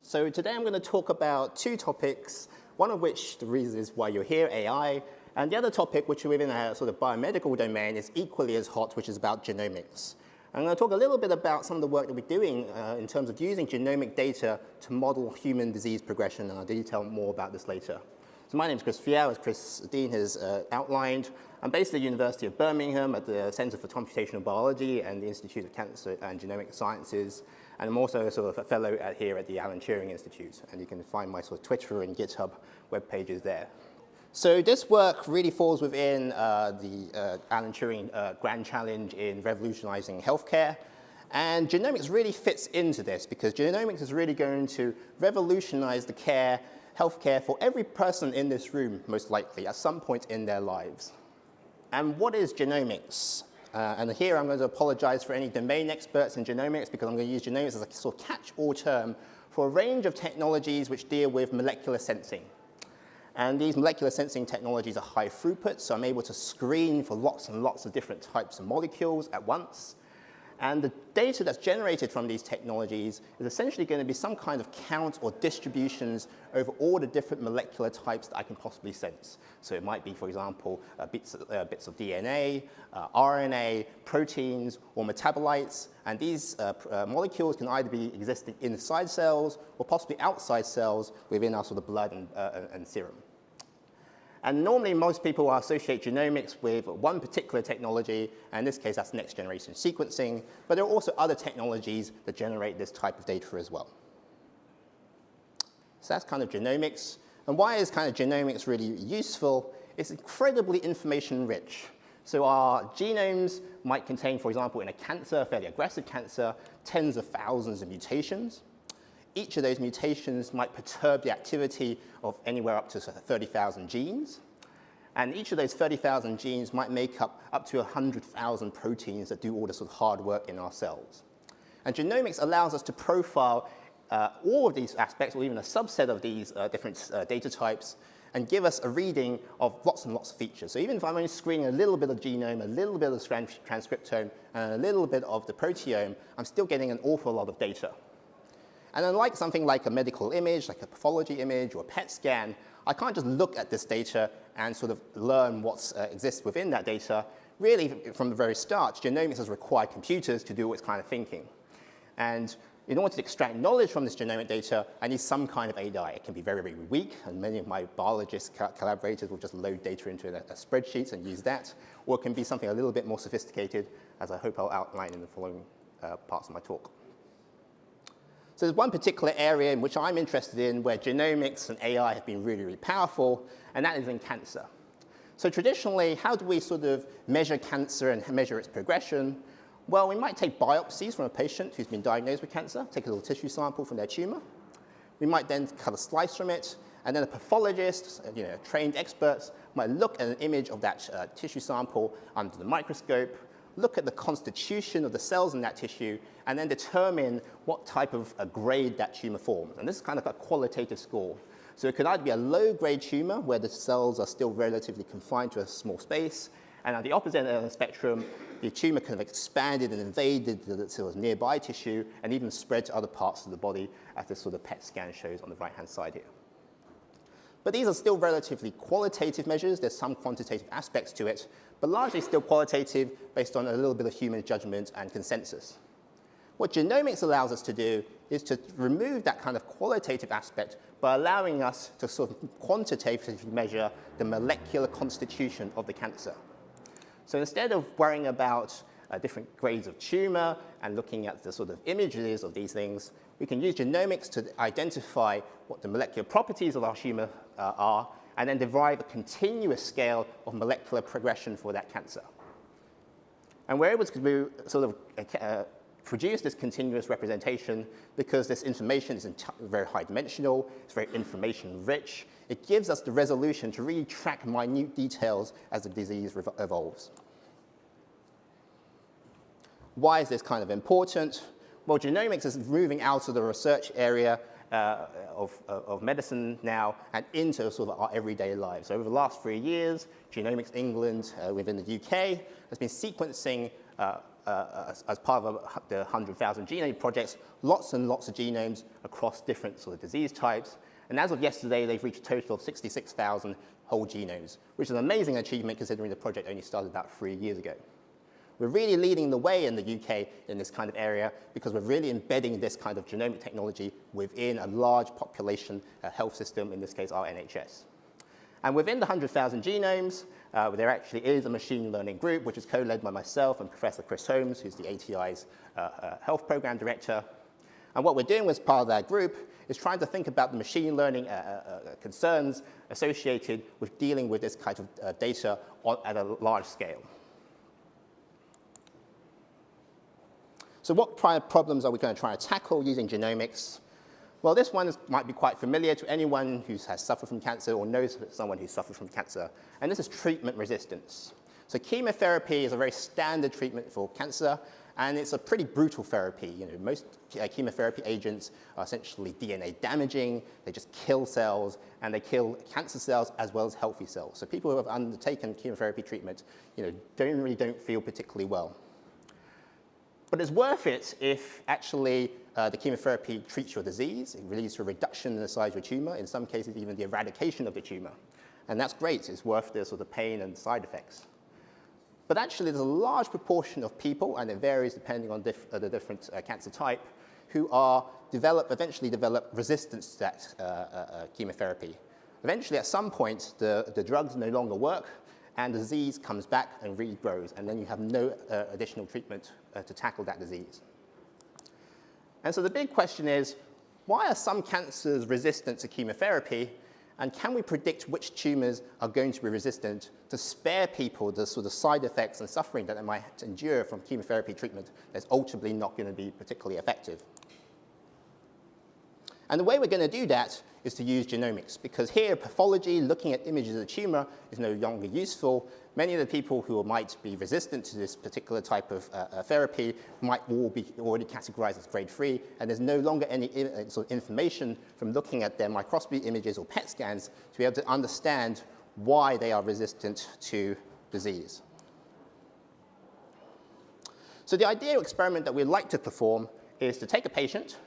So today I'm going to talk about two topics, one of which the reason is why you're here, AI, and the other topic, which within a sort of biomedical domain is equally as hot, which is about genomics. I'm going to talk a little bit about some of the work that we're doing in terms of using genomic data to model human disease progression, and I'll detail more about this later. So my name is Chris Fiao, as Chris Dean has outlined. I'm based at the University of Birmingham at the Center for Computational Biology and the Institute of Cancer and Genomic Sciences. And I'm also sort of a fellow here at the Alan Turing Institute. And you can find my sort of Twitter and GitHub web pages there. So this work really falls within the Alan Turing Grand Challenge in revolutionizing healthcare. And genomics really fits into this because genomics is really going to revolutionize the healthcare for every person in this room, most likely, at some point in their lives. And what is genomics? And here I'm going to apologize for any domain experts in genomics because I'm going to use genomics as a sort of catch-all term for a range of technologies which deal with molecular sensing. And these molecular sensing technologies are high throughput, so I'm able to screen for lots and lots of different types of molecules at once. And the data that's generated from these technologies is essentially going to be some kind of count or distributions over all the different molecular types that I can possibly sense. So it might be, for example, bits of DNA, RNA, proteins, or metabolites. And these molecules can either be existing inside cells or possibly outside cells within our sort of blood and serum. And normally, most people associate genomics with one particular technology, and in this case, that's next-generation sequencing. But there are also other technologies that generate this type of data as well. So that's kind of genomics. And why is kind of genomics really useful? It's incredibly information-rich. So our genomes might contain, for example, in a cancer, a fairly aggressive cancer, tens of thousands of mutations. Each of those mutations might perturb the activity of anywhere up to 30,000 genes. And each of those 30,000 genes might make up to 100,000 proteins that do all the sort of hard work in our cells. And genomics allows us to profile all of these aspects, or even a subset of these different data types, and give us a reading of lots and lots of features. So even if I'm only screening a little bit of genome, a little bit of the transcriptome, and a little bit of the proteome, I'm still getting an awful lot of data. And unlike something like a medical image, like a pathology image or a PET scan, I can't just look at this data and sort of learn what exists within that data. Really, from the very start, genomics has required computers to do its kind of thinking. And in order to extract knowledge from this genomic data, I need some kind of AI. It can be very, very weak, and many of my biologist collaborators will just load data into a spreadsheet and use that. Or it can be something a little bit more sophisticated, as I hope I'll outline in the following parts of my talk. So there's one particular area in which I'm interested in where genomics and AI have been really, really powerful, and that is in cancer. So traditionally, how do we sort of measure cancer and measure its progression? Well, we might take biopsies from a patient who's been diagnosed with cancer, take a little tissue sample from their tumor. We might then cut a slice from it, and then a pathologist, trained experts, might look at an image of that tissue sample under the microscope, look at the constitution of the cells in that tissue, and then determine what type of a grade that tumor forms. And this is kind of a qualitative score. So it could either be a low-grade tumor, where the cells are still relatively confined to a small space, and at the opposite end of the spectrum, the tumor kind of expanded and invaded the sort of nearby tissue and even spread to other parts of the body, as this sort of PET scan shows on the right-hand side here. But these are still relatively qualitative measures. There's some quantitative aspects to it, but largely still qualitative based on a little bit of human judgment and consensus. What genomics allows us to do is to remove that kind of qualitative aspect by allowing us to sort of quantitatively measure the molecular constitution of the cancer. So instead of worrying about different grades of tumor and looking at the sort of images of these things, we can use genomics to identify what the molecular properties of our tumor are, and then derive a continuous scale of molecular progression for that cancer. And we're able to sort of produce this continuous representation because this information is very high dimensional, it's very information rich. It gives us the resolution to really track minute details as the disease evolves. Why is this kind of important? Well, genomics is moving out of the research area of medicine now and into sort of our everyday lives. So over the last 3 years, Genomics England within the UK has been sequencing as part of the 100,000 genome projects, lots and lots of genomes across different sort of disease types. And as of yesterday, they've reached a total of 66,000 whole genomes, which is an amazing achievement considering the project only started about 3 years ago. We're really leading the way in the UK in this kind of area because we're really embedding this kind of genomic technology within a large population health system, in this case our NHS. And within the 100,000 genomes, there actually is a machine learning group, which is co-led by myself and Professor Chris Holmes, who's the ATI's health program director. And what we're doing as part of that group is trying to think about the machine learning concerns associated with dealing with this kind of data at a large scale. So what problems are we going to try to tackle using genomics? Well, this one might be quite familiar to anyone who has suffered from cancer or knows someone who's suffered from cancer, and this is treatment resistance. So chemotherapy is a very standard treatment for cancer, and it's a pretty brutal therapy. You know, most chemotherapy agents are essentially DNA damaging, they just kill cells, and they kill cancer cells as well as healthy cells. So people who have undertaken chemotherapy treatment, really don't feel particularly well. But it's worth it if actually the chemotherapy treats your disease. It leads to a reduction in the size of your tumor, in some cases even the eradication of the tumor. And that's great. It's worth the sort of pain and side effects. But actually, there's a large proportion of people, and it varies depending on the different cancer type, who eventually develop resistance to that chemotherapy. Eventually, at some point, the drugs no longer work, and the disease comes back and regrows, and then you have no additional treatment to tackle that disease. And so the big question is, why are some cancers resistant to chemotherapy, and can we predict which tumors are going to be resistant to spare people the sort of side effects and suffering that they might endure from chemotherapy treatment that's ultimately not going to be particularly effective? And the way we're going to do that is to use genomics, because here pathology, looking at images of the tumor, is no longer useful. Many of the people who might be resistant to this particular type of therapy might all be already categorized as grade 3, and there's no longer any sort of information from looking at their microscopy images or PET scans to be able to understand why they are resistant to disease. So the ideal experiment that we'd like to perform is to take a patient,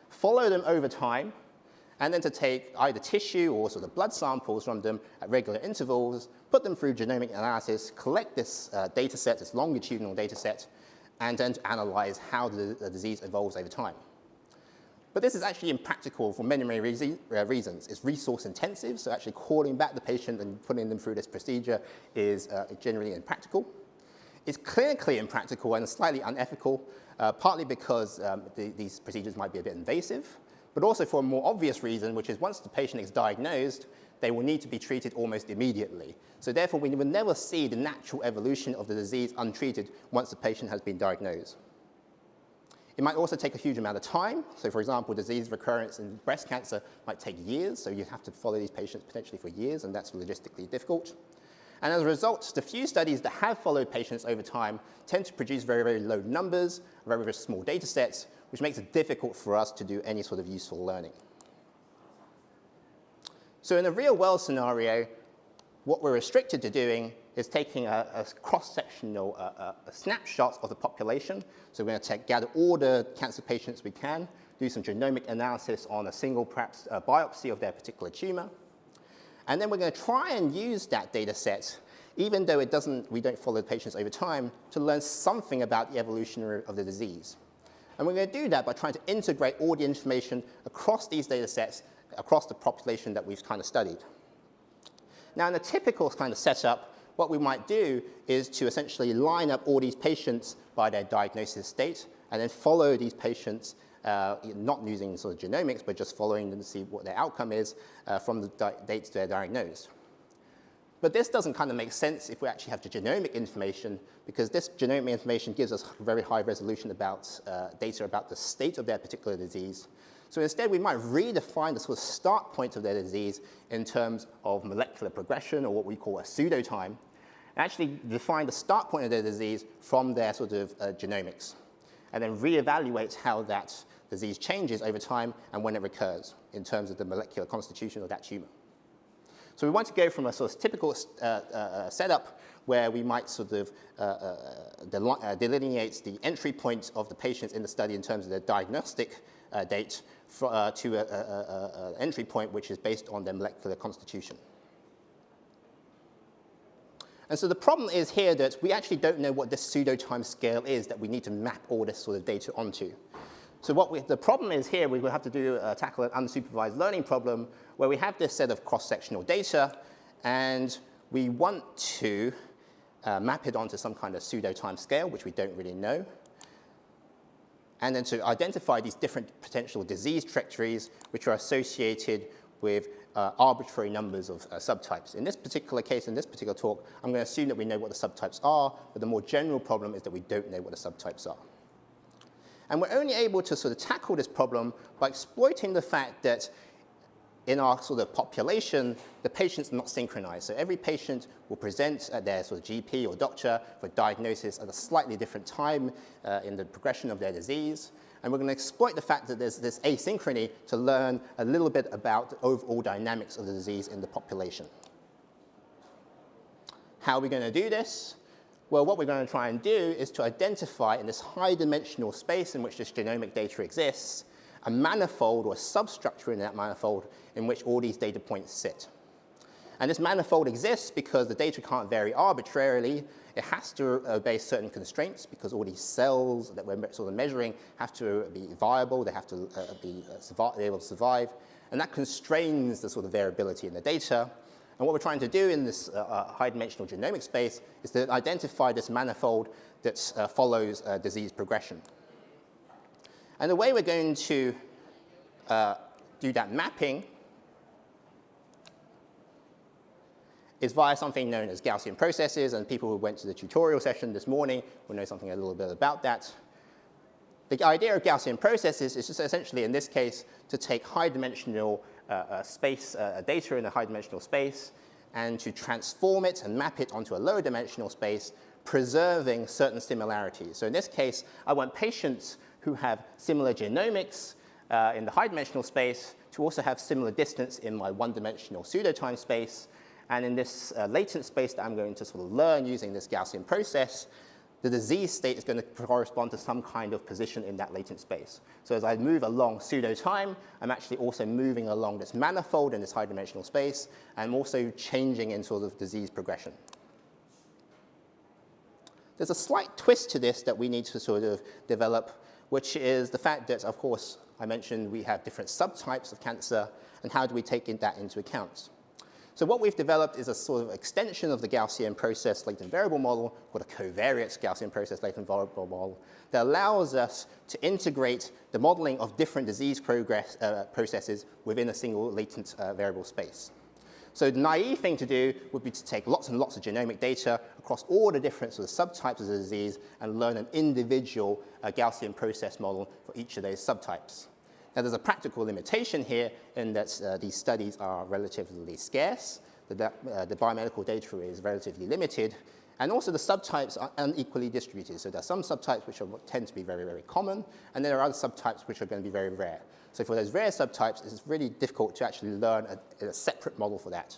follow them over time, and then to take either tissue or sort of blood samples from them at regular intervals, put them through genomic analysis, collect this data set, this longitudinal data set, and then to analyze how the disease evolves over time. But this is actually impractical for many, many reasons. It's resource intensive, so actually calling back the patient and putting them through this procedure is generally impractical. It's clinically impractical and slightly unethical, partly because these procedures might be a bit invasive, but also for a more obvious reason, which is once the patient is diagnosed, they will need to be treated almost immediately. So therefore, we will never see the natural evolution of the disease untreated once the patient has been diagnosed. It might also take a huge amount of time. So for example, disease recurrence in breast cancer might take years, so you have to follow these patients potentially for years, and that's logistically difficult. And as a result, the few studies that have followed patients over time tend to produce very, very low numbers, very, very small data sets, which makes it difficult for us to do any sort of useful learning. So in a real-world scenario, what we're restricted to doing is taking a cross-sectional snapshot of the population. So we're going to gather all the cancer patients we can, do some genomic analysis on a single, perhaps, biopsy of their particular tumor. And then we're going to try and use that data set, even though we don't follow the patients over time, to learn something about the evolution of the disease. And we're going to do that by trying to integrate all the information across these data sets, across the population that we've kind of studied. Now, in a typical kind of setup, what we might do is to essentially line up all these patients by their diagnosis state, and then follow these patients, not using sort of genomics, but just following them to see what their outcome is from the dates they're diagnosed. But this doesn't kind of make sense if we actually have the genomic information, because this genomic information gives us very high resolution about data about the state of their particular disease. So instead, we might redefine the sort of start point of their disease in terms of molecular progression, or what we call a pseudotime, and actually define the start point of their disease from their sort of genomics, and then reevaluate how that disease changes over time and when it recurs in terms of the molecular constitution of that tumor. So we want to go from a sort of typical setup where we might sort of delineate the entry point of the patients in the study in terms of their diagnostic date to an entry point which is based on their molecular constitution. And so the problem is here that we actually don't know what this pseudo-time scale is that we need to map all this sort of data onto. So the problem is here, we will have to tackle an unsupervised learning problem where we have this set of cross-sectional data, and we want to map it onto some kind of pseudo-time scale, which we don't really know, and then to identify these different potential disease trajectories which are associated with arbitrary numbers of subtypes. In this particular case, in this particular talk, I'm going to assume that we know what the subtypes are, but the more general problem is that we don't know what the subtypes are. And we're only able to sort of tackle this problem by exploiting the fact that in our sort of population, the patients are not synchronized. So every patient will present at their sort of GP or doctor for diagnosis at a slightly different time in the progression of their disease. And we're going to exploit the fact that there's this asynchrony to learn a little bit about the overall dynamics of the disease in the population. How are we going to do this? Well, what we're going to try and do is to identify in this high-dimensional space in which this genomic data exists, a manifold or a substructure in that manifold in which all these data points sit. And this manifold exists because the data can't vary arbitrarily. It has to obey certain constraints because all these cells that we're sort of measuring have to be viable, they have to be able to survive, and that constrains the sort of variability in the data. And what we're trying to do in this high-dimensional genomic space is to identify this manifold that follows disease progression. And the way we're going to do that mapping is via something known as Gaussian processes, and people who went to the tutorial session this morning will know something a little bit about that. The idea of Gaussian processes is just essentially, in this case, to take high-dimensional space data in a high-dimensional space and to transform it and map it onto a lower-dimensional space, preserving certain similarities. So in this case, I want patients who have similar genomics in the high-dimensional space to also have similar distance in my one-dimensional pseudo-time space. And in this latent space that I'm going to sort of learn using this Gaussian process, the disease state is going to correspond to some kind of position in that latent space. So as I move along pseudo-time, I'm actually also moving along this manifold in this high-dimensional space, and I'm also changing in sort of disease progression. There's a slight twist to this that we need to sort of develop, which is the fact that, of course, I mentioned we have different subtypes of cancer, and how do we take that into account? So what we've developed is a sort of extension of the Gaussian process latent variable model called a covariate Gaussian process latent variable model that allows us to integrate the modeling of different disease processes within a single latent variable space. So the naive thing to do would be to take lots and lots of genomic data across all the different sort of subtypes of the disease and learn an individual Gaussian process model for each of those subtypes. Now, there's a practical limitation here in that these studies are relatively scarce, the biomedical data is relatively limited, and also the subtypes are unequally distributed. So there are some subtypes which tend to be very, very common, and there are other subtypes which are going to be very rare. So for those rare subtypes, it's really difficult to actually learn a separate model for that.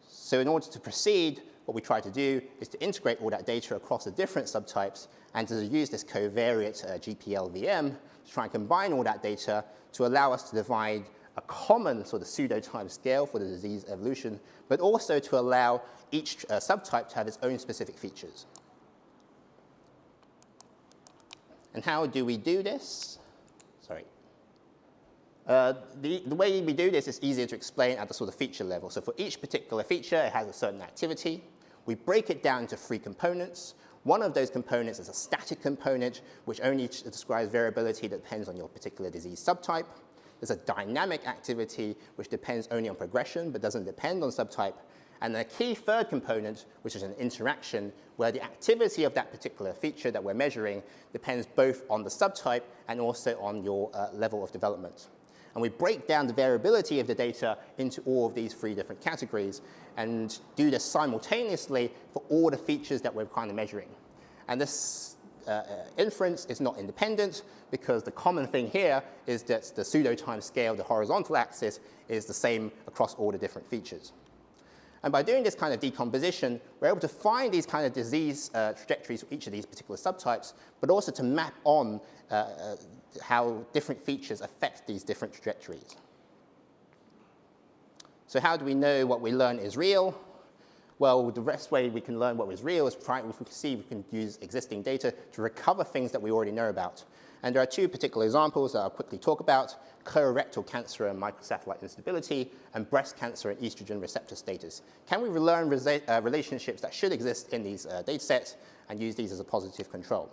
So in order to proceed, what we try to do is to integrate all that data across the different subtypes and to use this covariate GPLVM to try and combine all that data to allow us to divide a common sort of pseudo-time scale for the disease evolution, but also to allow each subtype to have its own specific features. And how do we do this? Sorry. The way we do this is easier to explain at the sort of feature level. So for each particular feature, it has a certain activity. We break it down into 3 components. One of those components is a static component, which only describes variability that depends on your particular disease subtype. There's a dynamic activity, which depends only on progression, but doesn't depend on subtype. And a key third component, which is an interaction, where the activity of that particular feature that we're measuring depends both on the subtype and also on your level of development. And we break down the variability of the data into all of these 3 different categories and do this simultaneously for all the features that we're kind of measuring. And this inference is not independent because the common thing here is that the pseudo time scale, the horizontal axis, is the same across all the different features. And by doing this kind of decomposition, we're able to find these kind of disease trajectories for each of these particular subtypes, but also to map on how different features affect these different trajectories. So how do we know what we learn is real? Well, the best way we can learn what is real is if we can use existing data to recover things that we already know about. And there are two particular examples that I'll quickly talk about: colorectal cancer and microsatellite instability, and breast cancer and estrogen receptor status. Can we learn relationships that should exist in these data sets and use these as a positive control?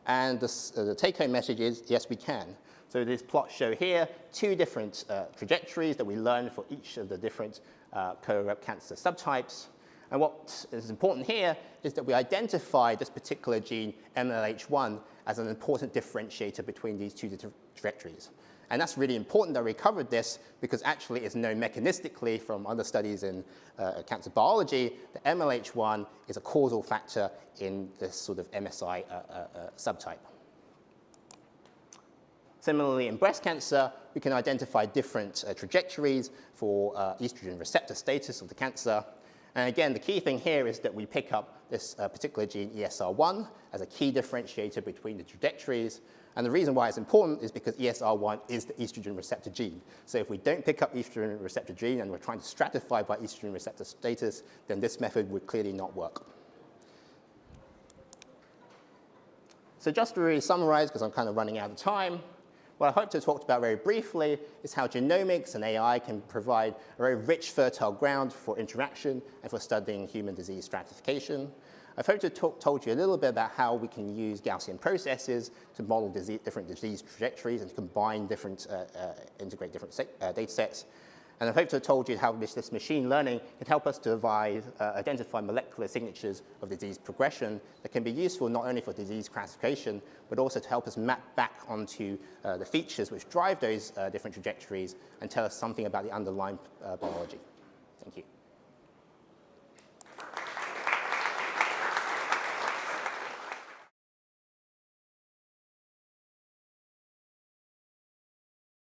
And the take-home message is, yes, we can. So these plots show here two different trajectories that we learned for each of the different colorectal cancer subtypes. And what is important here is that we identify this particular gene, MLH1, as an important differentiator between these two trajectories. And that's really important that we covered this because actually it's known mechanistically from other studies in cancer biology that MLH1 is a causal factor in this sort of MSI subtype. Similarly, in breast cancer, we can identify different trajectories for estrogen receptor status of the cancer. And again, the key thing here is that we pick up this particular gene, ESR1, as a key differentiator between the trajectories. And the reason why it's important is because ESR1 is the estrogen receptor gene. So if we don't pick up estrogen receptor gene and we're trying to stratify by estrogen receptor status, then this method would clearly not work. So just to really summarize, because I'm kind of running out of time, what I hope to talk about very briefly is how genomics and AI can provide a very rich, fertile ground for interaction and for studying human disease stratification. I've hoped to told you a little bit about how we can use Gaussian processes to model different disease trajectories and to combine different, integrate different data sets. And I hope to have told you how this machine learning can help us to identify molecular signatures of disease progression that can be useful not only for disease classification, but also to help us map back onto the features which drive those different trajectories and tell us something about the underlying biology. Thank you.